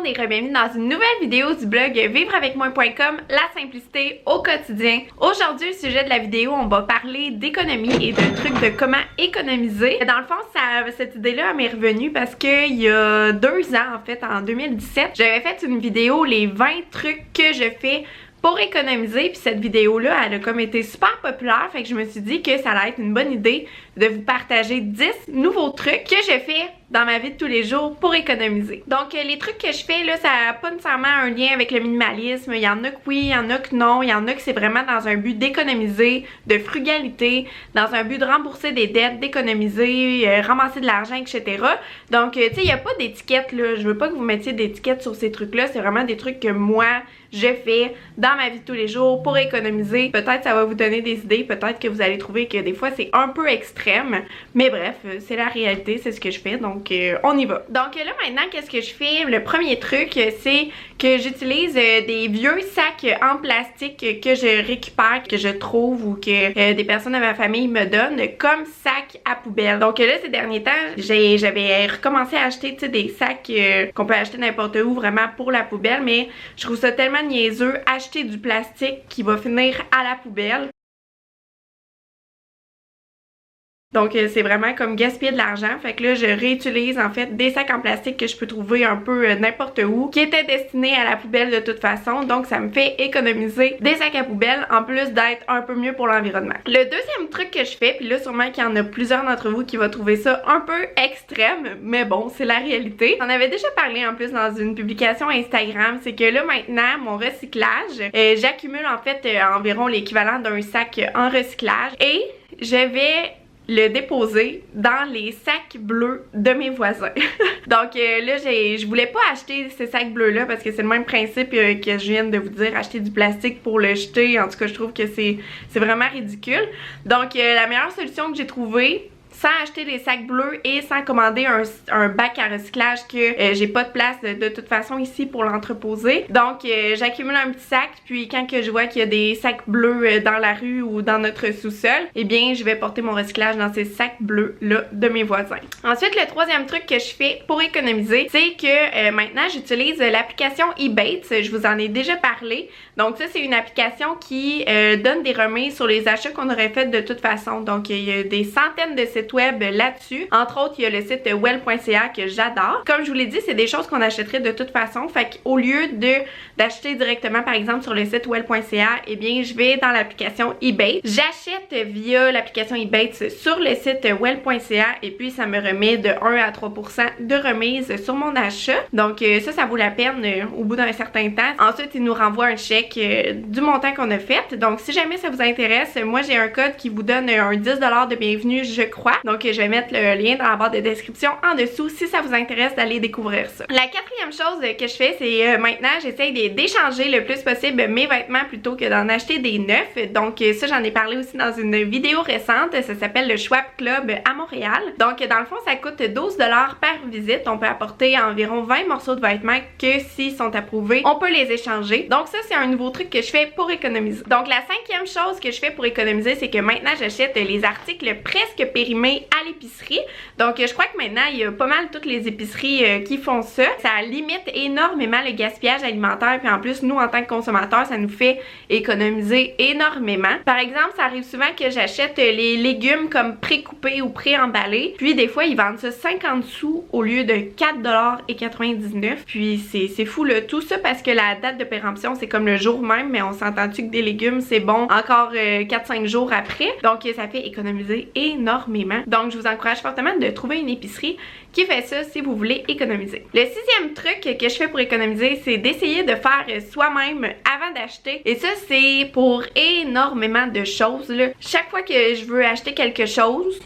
et bienvenue dans une nouvelle vidéo du blog vivreavecmoi.com, la simplicité au quotidien. Aujourd'hui, au sujet de la vidéo, on va parler d'économie et de trucs de comment économiser. Dans le fond, cette idée-là m'est revenue parce qu'il y a 2 ans, en fait, en 2017, j'avais fait une vidéo, les 20 trucs que je fais pour économiser, puis cette vidéo-là, elle a comme été super populaire, fait que je me suis dit que ça allait être une bonne idée de vous partager 10 nouveaux trucs que je fais dans ma vie de tous les jours pour économiser. Donc les trucs que je fais là, ça n'a pas nécessairement un lien avec le minimalisme, il y en a que oui, il y en a que non, il y en a que c'est vraiment dans un but d'économiser, de frugalité, dans un but de rembourser des dettes, d'économiser, ramasser de l'argent, etc. Donc tu sais, il n'y a pas d'étiquette là, je veux pas que vous mettiez d'étiquette sur ces trucs-là, c'est vraiment des trucs que moi je fais dans ma vie de tous les jours pour économiser. Peut-être ça va vous donner des idées, peut-être que vous allez trouver que des fois c'est un peu extrême, mais bref, c'est la réalité, c'est ce que je fais, donc on y va. Donc là maintenant, qu'est-ce que je fais? Le premier truc, c'est que j'utilise des vieux sacs en plastique que je récupère, que je trouve ou que des personnes de ma famille me donnent comme sac à poubelle. Donc là, ces derniers temps, j'avais recommencé à acheter des sacs qu'on peut acheter n'importe où vraiment pour la poubelle, mais je trouve ça tellement niaiseux acheter du plastique qui va finir à la poubelle. Donc c'est vraiment comme gaspiller de l'argent, fait que là je réutilise en fait des sacs en plastique que je peux trouver un peu n'importe où, qui étaient destinés à la poubelle de toute façon, donc ça me fait économiser des sacs à poubelle en plus d'être un peu mieux pour l'environnement. Le deuxième truc que je fais, puis là sûrement qu'il y en a plusieurs d'entre vous qui vont trouver ça un peu extrême, mais bon c'est la réalité. J'en avais déjà parlé en plus dans une publication Instagram, c'est que là maintenant mon recyclage, j'accumule en fait environ l'équivalent d'un sac en recyclage et je vais le déposer dans les sacs bleus de mes voisins. Donc là, je voulais pas acheter ces sacs bleus-là parce que c'est le même principe que je viens de vous dire, acheter du plastique pour le jeter. En tout cas, je trouve que c'est vraiment ridicule. Donc la meilleure solution que j'ai trouvée, sans acheter des sacs bleus et sans commander un bac à recyclage que j'ai pas de place de toute façon ici pour l'entreposer. Donc j'accumule un petit sac, puis quand que je vois qu'il y a des sacs bleus dans la rue ou dans notre sous-sol, eh bien je vais porter mon recyclage dans ces sacs bleus là de mes voisins. Ensuite, le troisième truc que je fais pour économiser, c'est que maintenant j'utilise l'application Ebates. Je vous en ai déjà parlé. Donc ça, c'est une application qui donne des remises sur les achats qu'on aurait fait de toute façon. Donc il y a des centaines de sites web là-dessus. Entre autres, il y a le site well.ca que j'adore. Comme je vous l'ai dit, c'est des choses qu'on achèterait de toute façon. Fait qu'au lieu d'acheter directement, par exemple, sur le site well.ca, eh bien, je vais dans l'application Ebates. J'achète via l'application Ebates sur le site well.ca et puis ça me remet de 1 à 3% de remise sur mon achat. Donc ça vaut la peine au bout d'un certain temps. Ensuite, il nous renvoie un chèque du montant qu'on a fait. Donc si jamais ça vous intéresse, moi j'ai un code qui vous donne un 10$ de bienvenue, je crois. Donc je vais mettre le lien dans la barre de description en dessous si ça vous intéresse d'aller découvrir ça. La quatrième chose que je fais, c'est maintenant j'essaye d'échanger le plus possible mes vêtements plutôt que d'en acheter des neufs. Donc ça, j'en ai parlé aussi dans une vidéo récente, ça s'appelle le Schwab Club à Montréal. Donc dans le fond, ça coûte 12$ par visite. On peut apporter environ 20 morceaux de vêtements que s'ils sont approuvés, on peut les échanger. Donc ça, c'est un nouveau truc que je fais pour économiser. Donc la cinquième chose que je fais pour économiser, c'est que maintenant j'achète les articles presque périmés à l'épicerie. Donc je crois que maintenant il y a pas mal toutes les épiceries qui font ça. Ça limite énormément le gaspillage alimentaire, puis en plus nous en tant que consommateurs, ça nous fait économiser énormément. Par exemple, ça arrive souvent que j'achète les légumes comme pré-coupés ou pré-emballés, puis des fois ils vendent ça 50 sous au lieu de 4,99$. Puis c'est fou là, tout ça parce que la date de péremption c'est comme le jour même, mais on s'entend-tu que des légumes c'est bon encore 4-5 jours après. Donc ça fait économiser énormément. Donc je vous encourage fortement de trouver une épicerie qui fait ça si vous voulez économiser. Le sixième truc que je fais pour économiser, c'est d'essayer de faire soi-même avant d'acheter. Et ça, c'est pour énormément de choses là. Chaque fois que je veux acheter quelque chose,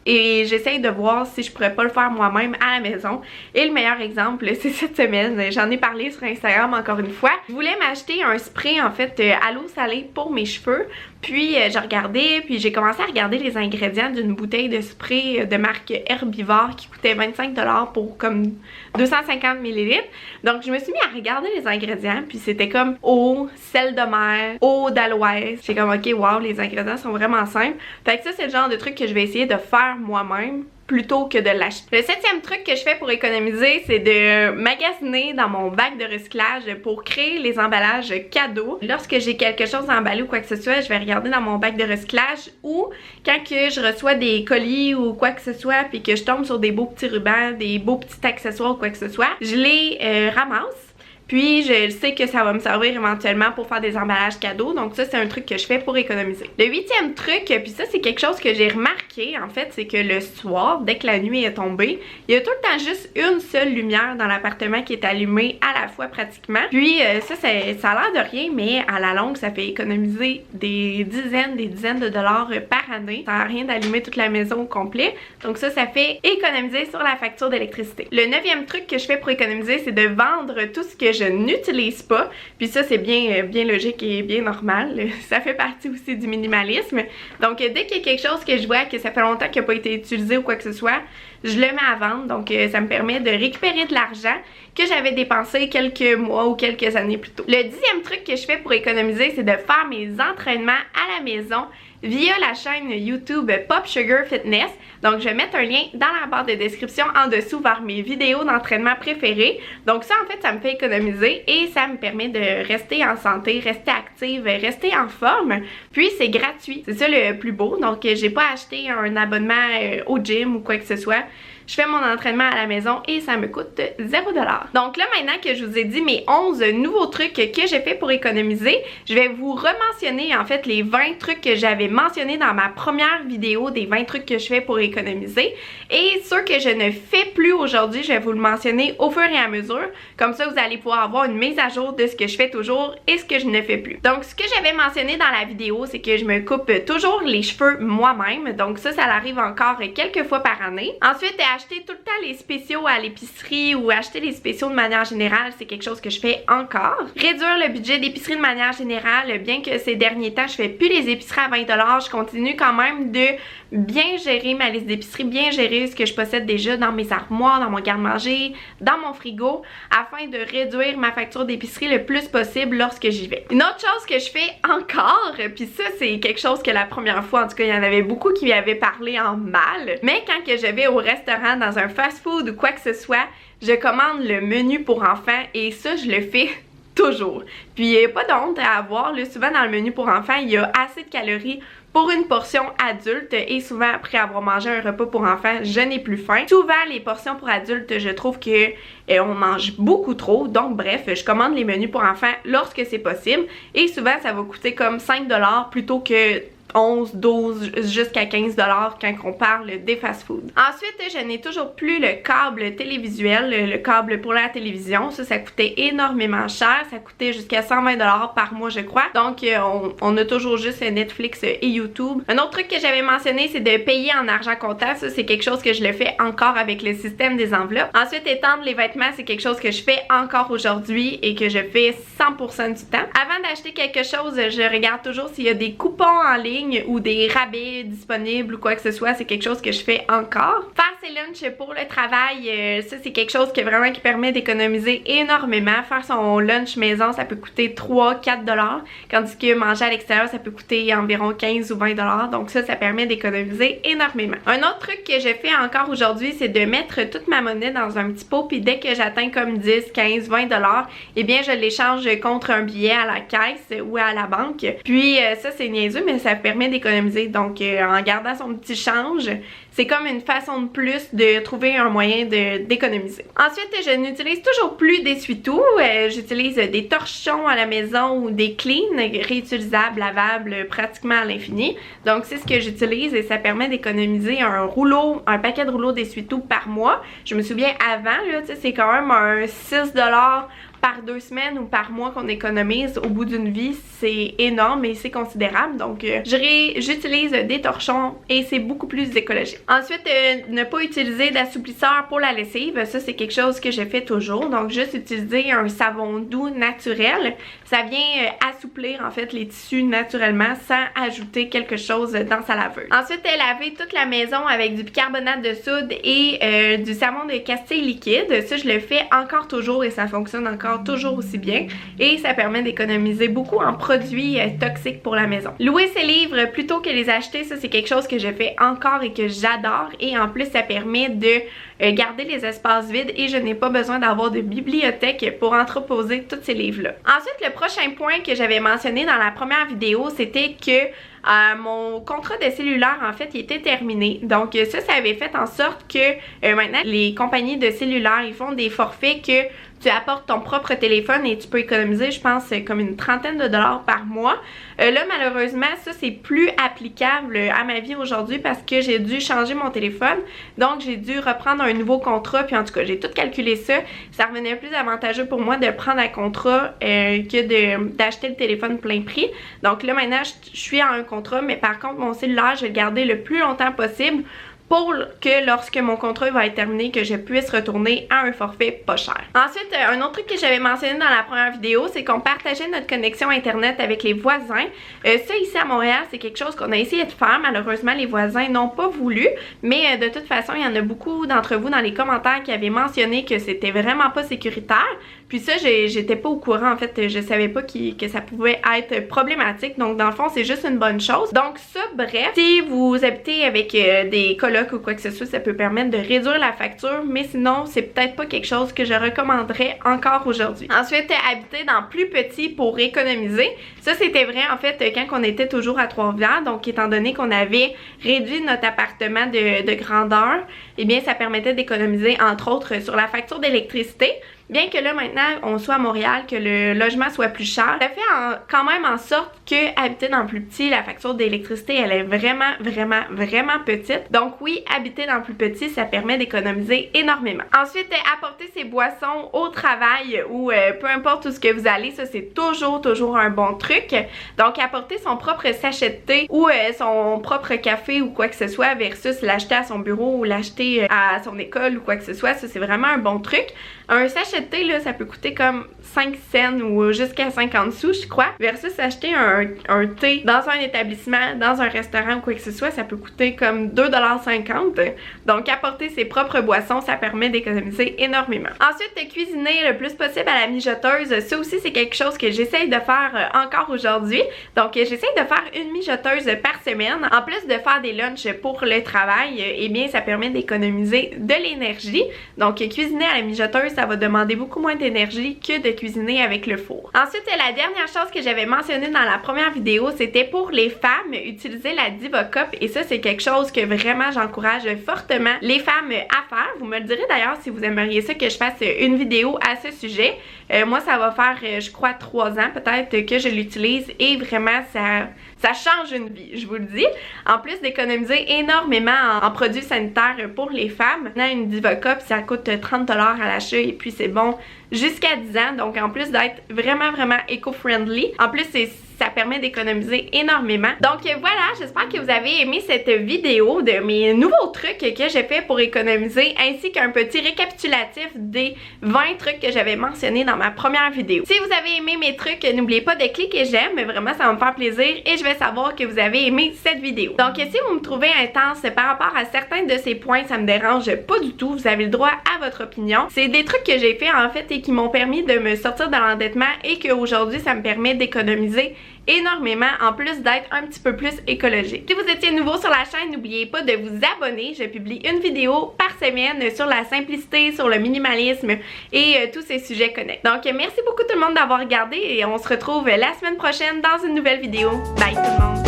et j'essaye de voir si je pourrais pas le faire moi-même à la maison. Et le meilleur exemple, c'est cette semaine. J'en ai parlé sur Instagram encore une fois. Je voulais m'acheter un spray en fait à l'eau salée pour mes cheveux. Puis je regardais, puis j'ai commencé à regarder les ingrédients d'une bouteille de spray de marque Herbivore qui coûtait 25$ pour comme 250 ml. Donc je me suis mis à regarder les ingrédients, puis c'était comme eau, sel de mer, eau d'aloès. J'ai comme ok, wow, les ingrédients sont vraiment simples. Fait que ça, c'est le genre de truc que je vais essayer de faire moi-même. plutôt que de l'acheter. Le 7e truc que je fais pour économiser, c'est de magasiner dans mon bac de recyclage pour créer les emballages cadeaux. Lorsque j'ai quelque chose à emballer ou quoi que ce soit, je vais regarder dans mon bac de recyclage, ou quand que je reçois des colis ou quoi que ce soit puis que je tombe sur des beaux petits rubans, des beaux petits accessoires ou quoi que ce soit, je les ramasse. Puis je sais que ça va me servir éventuellement pour faire des emballages cadeaux. Donc ça, c'est un truc que je fais pour économiser. Le 8e truc, puis ça c'est quelque chose que j'ai remarqué en fait, c'est que le soir, dès que la nuit est tombée, il y a tout le temps juste une seule lumière dans l'appartement qui est allumée à la fois pratiquement. Puis ça a l'air de rien, mais à la longue, ça fait économiser des dizaines de dollars par année. Ça n'a rien d'allumer toute la maison au complet. Donc ça fait économiser sur la facture d'électricité. Le 9e truc que je fais pour économiser, c'est de vendre tout ce que je n'utilise pas. Puis ça, c'est bien logique et bien normal. Ça fait partie aussi du minimalisme. Donc, dès qu'il y a quelque chose que je vois que ça fait longtemps qu'il n'a pas été utilisé ou quoi que ce soit, je le mets à vendre. Donc, ça me permet de récupérer de l'argent que j'avais dépensé quelques mois ou quelques années plus tôt. Le 10e truc que je fais pour économiser, c'est de faire mes entraînements à la maison via la chaîne YouTube Pop Sugar Fitness. Donc je vais mettre un lien dans la barre de description en dessous vers mes vidéos d'entraînement préférées. Donc ça en fait ça me fait économiser et ça me permet de rester en santé, rester active, rester en forme. Puis c'est gratuit, c'est ça le plus beau. Donc j'ai pas acheté un abonnement au gym ou quoi que ce soit. Je fais mon entraînement à la maison et ça me coûte 0$. Donc là, maintenant que je vous ai dit mes 11 nouveaux trucs que j'ai fait pour économiser, je vais vous rementionner en fait les 20 trucs que j'avais mentionnés dans ma première vidéo des 20 trucs que je fais pour économiser. Et ceux que je ne fais plus aujourd'hui, je vais vous le mentionner au fur et à mesure. Comme ça, vous allez pouvoir avoir une mise à jour de ce que je fais toujours et ce que je ne fais plus. Donc ce que j'avais mentionné dans la vidéo, c'est que je me coupe toujours les cheveux moi-même. Donc ça arrive encore quelques fois par année. Ensuite, acheter tout le temps les spéciaux à l'épicerie ou acheter les spéciaux de manière générale, c'est quelque chose que je fais encore. Réduire le budget d'épicerie de manière générale, bien que ces derniers temps je fais plus les épiceries à 20$, je continue quand même de bien gérer ma liste d'épicerie, bien gérer ce que je possède déjà dans mes armoires, dans mon garde-manger, dans mon frigo, afin de réduire ma facture d'épicerie le plus possible lorsque j'y vais. Une autre chose que je fais encore, puis ça c'est quelque chose que la première fois, en tout cas il y en avait beaucoup qui m'y avaient parlé en mal, mais quand que je vais au restaurant, dans un fast-food ou quoi que ce soit, je commande le menu pour enfants et ça je le fais toujours. Puis il n'y a pas d'honte à avoir, là, souvent dans le menu pour enfants, il y a assez de calories pour une portion adulte et souvent après avoir mangé un repas pour enfants, je n'ai plus faim. Souvent les portions pour adultes, je trouve que on mange beaucoup trop, donc bref, je commande les menus pour enfants lorsque c'est possible et souvent ça va coûter comme 5$ plutôt que 11, 12, jusqu'à 15$ quand on parle des fast-food. Ensuite, je n'ai toujours plus le câble télévisuel, le câble pour la télévision. Ça coûtait énormément cher. Ça coûtait jusqu'à 120$ par mois, je crois. Donc, on a toujours juste Netflix et YouTube. Un autre truc que j'avais mentionné, c'est de payer en argent comptant. Ça, c'est quelque chose que je le fais encore avec le système des enveloppes. Ensuite, étendre les vêtements, c'est quelque chose que je fais encore aujourd'hui et que je fais 100% du temps. Avant d'acheter quelque chose, je regarde toujours s'il y a des coupons en ligne ou des rabais disponibles ou quoi que ce soit, c'est quelque chose que je fais encore. Faire ses lunchs pour le travail, ça c'est quelque chose qui permet d'économiser énormément. Faire son lunch maison, ça peut coûter 3-4$, tandis que manger à l'extérieur, ça peut coûter environ 15 ou 20$. Donc ça permet d'économiser énormément. Un autre truc que je fais encore aujourd'hui, c'est de mettre toute ma monnaie dans un petit pot, puis dès que j'atteins comme 10, 15, 20$, eh bien je l'échange contre un billet à la caisse ou à la banque. Puis ça c'est niaiseux, mais ça permet d'économiser. Donc en gardant son petit change, c'est comme une façon de plus de trouver un moyen d'économiser. Ensuite, je n'utilise toujours plus d'essuie-tout. J'utilise des torchons à la maison ou des cleans réutilisables, lavables pratiquement à l'infini. Donc c'est ce que j'utilise et ça permet d'économiser un paquet de rouleaux d'essuie-tout par mois. Je me souviens avant, là, c'est quand même un 6$ par 2 semaines ou par mois qu'on économise au bout d'une vie, c'est énorme et c'est considérable. Donc j'utilise des torchons et c'est beaucoup plus écologique. Ensuite, ne pas utiliser d'assouplisseur pour la lessive, ça c'est quelque chose que je fais toujours. Donc juste utiliser un savon doux naturel, ça vient assouplir en fait les tissus naturellement sans ajouter quelque chose dans sa laveuse. Ensuite, laver toute la maison avec du bicarbonate de soude et du savon de Castille liquide, ça je le fais encore toujours et ça fonctionne encore encore toujours aussi bien et ça permet d'économiser beaucoup en produits toxiques pour la maison. Louer ses livres plutôt que les acheter, ça c'est quelque chose que je fais encore et que j'adore et en plus ça permet de garder les espaces vides et je n'ai pas besoin d'avoir de bibliothèque pour entreposer tous ces livres-là. Ensuite, le prochain point que j'avais mentionné dans la première vidéo, c'était que mon contrat de cellulaire, en fait, il était terminé. Donc ça avait fait en sorte que maintenant, les compagnies de cellulaire, ils font des forfaits que tu apportes ton propre téléphone et tu peux économiser, je pense, comme une trentaine de dollars par mois. Là, malheureusement, ça, c'est plus applicable à ma vie aujourd'hui parce que j'ai dû changer mon téléphone. Donc, j'ai dû reprendre un nouveau contrat. Puis, en tout cas, j'ai tout calculé ça. Ça revenait plus avantageux pour moi de prendre un contrat que d'acheter le téléphone plein prix. Donc, là, maintenant, je suis en un contrat. Mais par contre, mon cellulaire, je vais le garder le plus longtemps possible pour que lorsque mon contrat va être terminé, que je puisse retourner à un forfait pas cher. Ensuite, un autre truc que j'avais mentionné dans la première vidéo, c'est qu'on partageait notre connexion internet avec les voisins. Ça, ici à Montréal, c'est quelque chose qu'on a essayé de faire. Malheureusement, les voisins n'ont pas voulu, mais de toute façon, il y en a beaucoup d'entre vous dans les commentaires qui avaient mentionné que c'était vraiment pas sécuritaire. Puis ça, j'étais pas au courant, en fait, je savais pas que ça pouvait être problématique. Donc, dans le fond, c'est juste une bonne chose. Donc ça, bref, si vous habitez avec des colocs ou quoi que ce soit, ça peut permettre de réduire la facture, mais sinon, c'est peut-être pas quelque chose que je recommanderais encore aujourd'hui. Ensuite, habiter dans plus petit pour économiser. Ça, c'était vrai, en fait, quand on était toujours à Trois-Rivières. Donc, étant donné qu'on avait réduit notre appartement de grandeur, eh bien, ça permettait d'économiser, entre autres, sur la facture d'électricité. Bien que là, maintenant, on soit à Montréal, que le logement soit plus cher, ça fait quand même en sorte que habiter dans le plus petit, la facture d'électricité, elle est vraiment, vraiment, vraiment petite. Donc oui, habiter dans le plus petit, ça permet d'économiser énormément. Ensuite, apporter ses boissons au travail ou peu importe où ce que vous allez, ça c'est toujours un bon truc. Donc apporter son propre sachet de thé ou son propre café ou quoi que ce soit versus l'acheter à son bureau ou l'acheter à son école ou quoi que ce soit, ça c'est vraiment un bon truc. Un sachet de thé, là, ça peut coûter comme 5 cents ou jusqu'à 50 sous, je crois, versus acheter un thé dans un établissement, dans un restaurant ou quoi que ce soit, ça peut coûter comme 2,50 $. Donc, apporter ses propres boissons, ça permet d'économiser énormément. Ensuite, cuisiner le plus possible à la mijoteuse, ça aussi, c'est quelque chose que j'essaye de faire encore aujourd'hui. Donc, j'essaye de faire une mijoteuse par semaine. En plus de faire des lunchs pour le travail, eh bien, ça permet d'économiser de l'énergie. Donc, cuisiner à la mijoteuse, ça va demander beaucoup moins d'énergie que de cuisiner avec le four. Ensuite, la dernière chose que j'avais mentionnée dans la première vidéo, c'était pour les femmes, utiliser la Diva Cup et ça, c'est quelque chose que vraiment j'encourage fortement les femmes à faire. Vous me le direz d'ailleurs si vous aimeriez ça que je fasse une vidéo à ce sujet. Moi, ça va faire, je crois, 3 ans peut-être que je l'utilise et vraiment, ça change une vie, je vous le dis. En plus d'économiser énormément en produits sanitaires pour les femmes, maintenant une Diva Cup, ça coûte 30 $ à l'achat et puis c'est bon jusqu'à 10 ans. Donc en plus d'être vraiment éco-friendly, en plus ça permet d'économiser énormément. Donc voilà, j'espère que vous avez aimé cette vidéo de mes nouveaux trucs que j'ai fait pour économiser ainsi qu'un petit récapitulatif des 20 trucs que j'avais mentionnés dans ma première vidéo. Si vous avez aimé mes trucs, n'oubliez pas de cliquer j'aime, vraiment ça va me faire plaisir et je vais savoir que vous avez aimé cette vidéo. Donc si vous me trouvez intense par rapport à certains de ces points, ça me dérange pas du tout, vous avez le droit à votre opinion. C'est des trucs que j'ai fait en fait et qui m'ont permis de me sortir de l'endettement et qu'aujourd'hui ça me permet d'économiser énormément en plus d'être un petit peu plus écologique. Si vous étiez nouveau sur la chaîne, n'oubliez pas de vous abonner. Je publie une vidéo par semaine sur la simplicité, sur le minimalisme et tous ces sujets connexes. Donc merci beaucoup tout le monde d'avoir regardé et on se retrouve la semaine prochaine dans une nouvelle vidéo. Bye tout le monde!